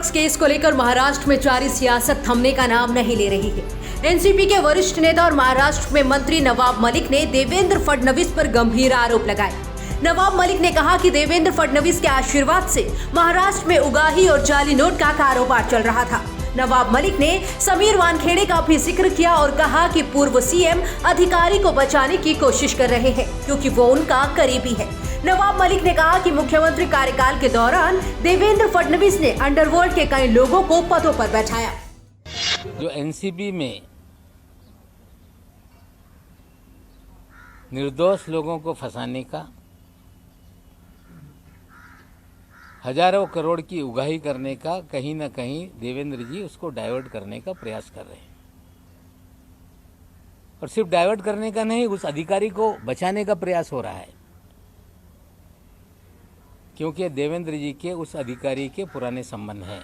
Drugs case को लेकर महाराष्ट्र में जारी सियासत थमने का नाम नहीं ले रही है। एनसीपी के वरिष्ठ नेता और महाराष्ट्र में मंत्री नवाब मलिक ने देवेंद्र फडणवीस पर गंभीर आरोप लगाए। नवाब मलिक ने कहा कि देवेंद्र फडणवीस के आशीर्वाद से महाराष्ट्र में उगाही और जाली नोट का कारोबार चल रहा था। नवाब मलिक ने समीर वानखेड़े का भी जिक्र किया और कहा कि पूर्व सीएम अधिकारी को बचाने की कोशिश कर रहे हैं क्योंकि वो उनका करीबी है। नवाब मलिक ने कहा कि मुख्यमंत्री कार्यकाल के दौरान देवेंद्र फडणवीस ने अंडरवर्ल्ड के कई लोगों को पदों पर बैठाया। जो एनसीबी में निर्दोष लोगों को फंसाने का, हजारों करोड़ की उगाही करने का कहीं ना कहीं देवेंद्र जी उसको डाइवर्ट करने का प्रयास कर रहे हैं। और सिर्फ डाइवर्ट करने का नहीं, उस अधिकारी को बचाने का प्रयास हो रहा है क्योंकि देवेंद्र जी के उस अधिकारी के पुराने संबंध हैं।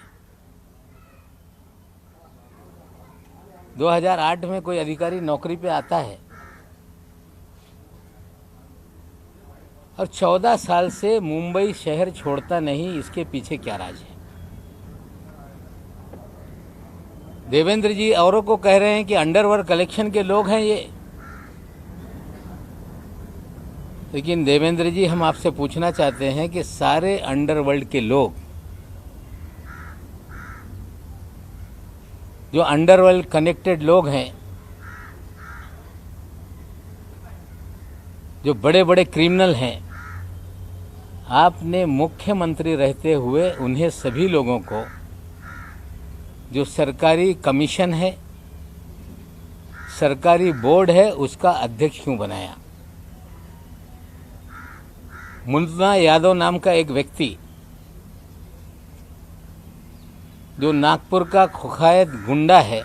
2008 में कोई अधिकारी नौकरी पे आता है और 14 साल से मुंबई शहर छोड़ता नहीं। इसके पीछे क्या राज है? देवेंद्र जी औरों को कह रहे हैं कि अंडरवर्ल्ड कलेक्शन के लोग हैं ये, लेकिन देवेंद्र जी हम आपसे पूछना चाहते हैं कि सारे अंडरवर्ल्ड के लोग, जो अंडरवर्ल्ड कनेक्टेड लोग हैं, जो बड़े बड़े क्रिमिनल हैं, आपने मुख्यमंत्री रहते हुए उन्हें सभी लोगों को जो सरकारी कमीशन है, सरकारी बोर्ड है, उसका अध्यक्ष क्यों बनाया? मुन्ना यादव नाम का एक व्यक्ति जो नागपुर का कुख्यात गुंडा है।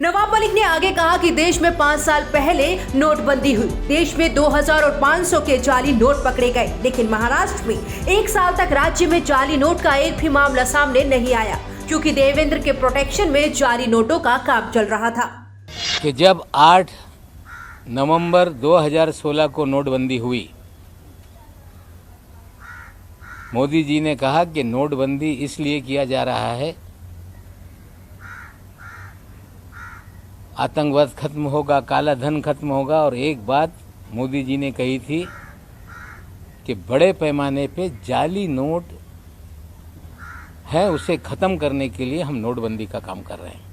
नवाब मलिक ने आगे कहा कि देश में 5 साल पहले नोटबंदी हुई। देश में 2000 और 500 के जाली नोट पकड़े गए, लेकिन महाराष्ट्र में 1 साल तक राज्य में जाली नोट का एक भी मामला सामने नहीं आया क्योंकि देवेंद्र के प्रोटेक्शन में जाली नोटों का काम चल रहा था। कि जब 8 नवंबर 2016 को नोटबंदी हुई, मोदी जी ने कहा कि नोटबंदी इसलिए किया जा रहा है, आतंकवाद खत्म होगा, काला धन खत्म होगा। और एक बात मोदी जी ने कही थी कि बड़े पैमाने पे जाली नोट है, उसे खत्म करने के लिए हम नोटबंदी का काम कर रहे हैं।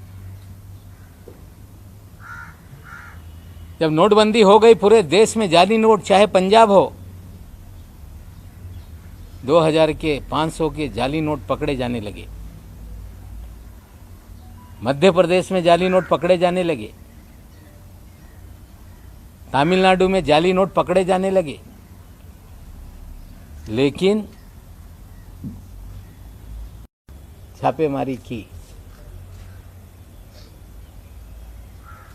जब नोटबंदी हो गई, पूरे देश में जाली नोट, चाहे पंजाब हो, 2000 के 500 के जाली नोट पकड़े जाने लगे। मध्य प्रदेश में जाली नोट पकड़े जाने लगे, तमिलनाडु में जाली नोट पकड़े जाने लगे। लेकिन छापेमारी की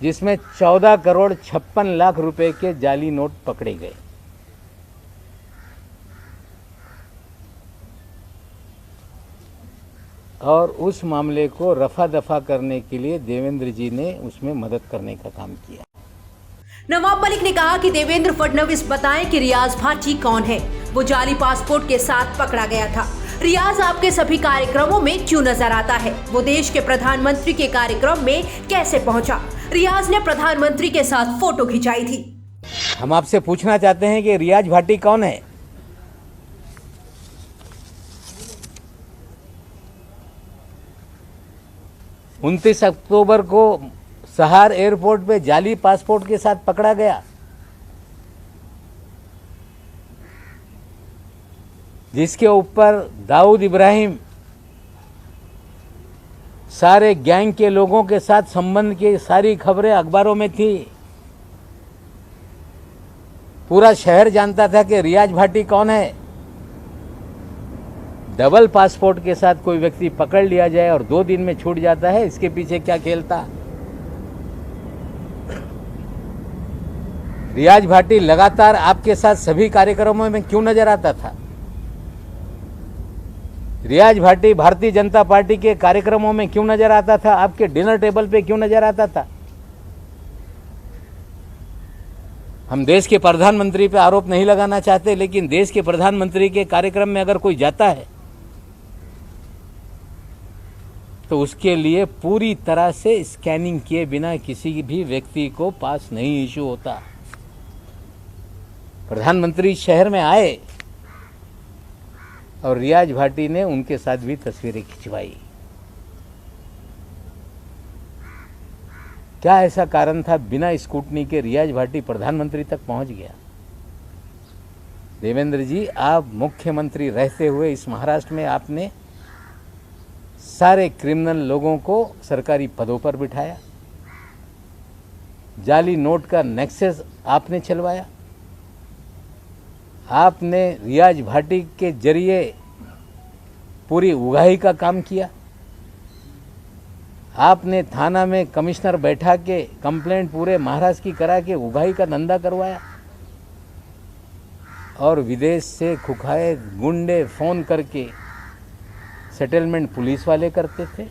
जिसमें 14 करोड़ 56 लाख रुपए के जाली नोट पकड़े गए। और उस मामले को रफा दफा करने के लिए देवेंद्र जी ने उसमें मदद करने का काम किया। नवाब मलिक ने कहा कि देवेंद्र फडणवीस बताएं कि रियाज भाटी कौन है। वो जाली पासपोर्ट के साथ पकड़ा गया था। रियाज आपके सभी कार्यक्रमों में क्यों नजर आता है? वो देश के प्रधानमंत्री के कार्यक्रम में कैसे पहुंचा? रियाज ने प्रधानमंत्री के साथ फोटो खिंचाई थी। हम आपसे पूछना चाहते हैं कि रियाज भाटी कौन है? उनतीस अक्टूबर को सहार एयरपोर्ट पे जाली पासपोर्ट के साथ पकड़ा गया, जिसके ऊपर दाऊद इब्राहिम सारे गैंग के लोगों के साथ संबंध की सारी खबरें अखबारों में थी। पूरा शहर जानता था कि रियाज भाटी कौन है। डबल पासपोर्ट के साथ कोई व्यक्ति पकड़ लिया जाए और 2 दिन में छूट जाता है, इसके पीछे क्या खेल था? रियाज भाटी लगातार आपके साथ सभी कार्यक्रमों में क्यों नजर आता था? रियाज भाटी भारतीय जनता पार्टी के कार्यक्रमों में क्यों नजर आता था? आपके डिनर टेबल पे क्यों नजर आता था? हम देश के प्रधानमंत्री पे आरोप नहीं लगाना चाहते, लेकिन देश के प्रधानमंत्री के कार्यक्रम में अगर कोई जाता है तो उसके लिए पूरी तरह से स्कैनिंग किए बिना किसी भी व्यक्ति को पास नहीं इशू होता। प्रधानमंत्री शहर में आए और रियाज भाटी ने उनके साथ भी तस्वीरें खिंचवाई। क्या ऐसा कारण था बिना स्कूटनी के रियाज भाटी प्रधानमंत्री तक पहुंच गया? देवेंद्र जी, आप मुख्यमंत्री रहते हुए इस महाराष्ट्र में आपने सारे क्रिमिनल लोगों को सरकारी पदों पर बिठाया, जाली नोट का नेक्सस आपने चलवाया, आपने रियाज भाटी के जरिए पूरी उगाही का काम किया, आपने थाना में कमिश्नर बैठा के कंप्लेंट पूरे महाराष्ट्र की करा के उगाही का धंधा करवाया, और विदेश से खुखाए गुंडे फोन करके सेटलमेंट पुलिस वाले करते थे।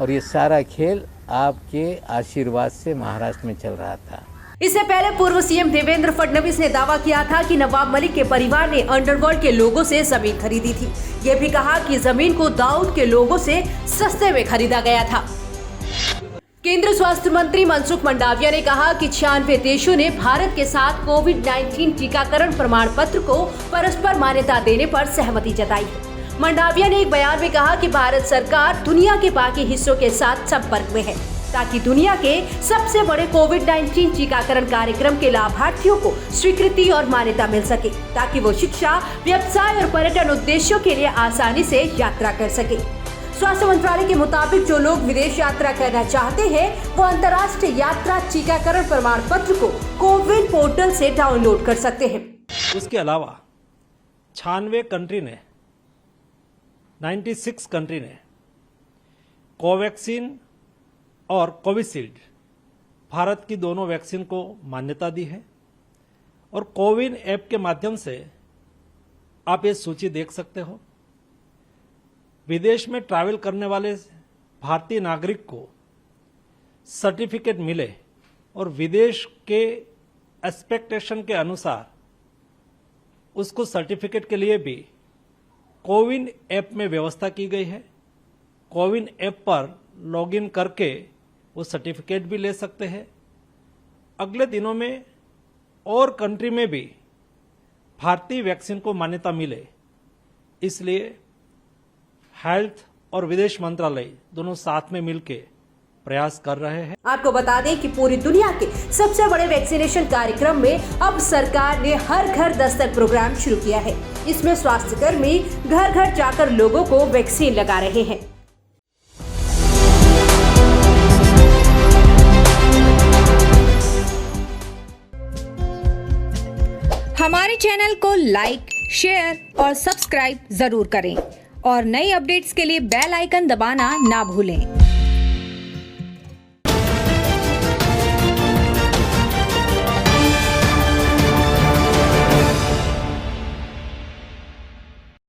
और ये सारा खेल आपके आशीर्वाद से महाराष्ट्र में चल रहा था। इससे पहले पूर्व सीएम देवेंद्र फडणवीस ने दावा किया था कि नवाब मलिक के परिवार ने अंडरवर्ल्ड के लोगों से जमीन खरीदी थी। ये भी कहा कि जमीन को दाऊद के लोगों से सस्ते में खरीदा गया था। केंद्रीय स्वास्थ्य मंत्री मनसुख मंडाविया ने कहा कि 96 देशों ने भारत के साथ कोविड-19 टीकाकरण प्रमाण पत्र को परस्पर मान्यता देने पर सहमति जताई है। मंडाविया ने एक बयान में कहा कि भारत सरकार दुनिया के बाकी हिस्सों के साथ संपर्क में है ताकि दुनिया के सबसे बड़े कोविड-19 टीकाकरण कार्यक्रम के लाभार्थियों को स्वीकृति और मान्यता मिल सके, ताकि वो शिक्षा, व्यवसाय और पर्यटन उद्देश्यों के लिए आसानी से यात्रा कर सके। स्वास्थ्य मंत्रालय के मुताबिक जो लोग विदेश यात्रा करना चाहते हैं वो अंतर्राष्ट्रीय यात्रा टीकाकरण प्रमाण पत्र को कोविन पोर्टल से डाउनलोड कर सकते हैं। उसके अलावा 96 कंट्री ने कोवैक्सीन और कोविशील्ड भारत की दोनों वैक्सीन को मान्यता दी है। और कोविन ऐप के माध्यम से आप ये सूची देख सकते हो। विदेश में ट्रैवल करने वाले भारतीय नागरिक को सर्टिफिकेट मिले और विदेश के एक्सपेक्टेशन के अनुसार उसको सर्टिफिकेट के लिए भी कोविन ऐप में व्यवस्था की गई है। कोविन ऐप पर लॉगिन करके वो सर्टिफिकेट भी ले सकते हैं। अगले दिनों में और कंट्री में भी भारतीय वैक्सीन को मान्यता मिले, इसलिए हेल्थ और विदेश मंत्रालय दोनों साथ में मिलकर प्रयास कर रहे हैं। आपको बता दें कि पूरी दुनिया के सबसे बड़े वैक्सीनेशन कार्यक्रम में अब सरकार ने हर घर दस्तक प्रोग्राम शुरू किया है। इसमें स्वास्थ्य कर्मी घर घर जाकर लोगों को वैक्सीन लगा रहे हैं। हमारे चैनल को लाइक, शेयर और सब्सक्राइब जरूर करें और नई अपडेट्स के लिए बेल आइकन दबाना ना भूलें।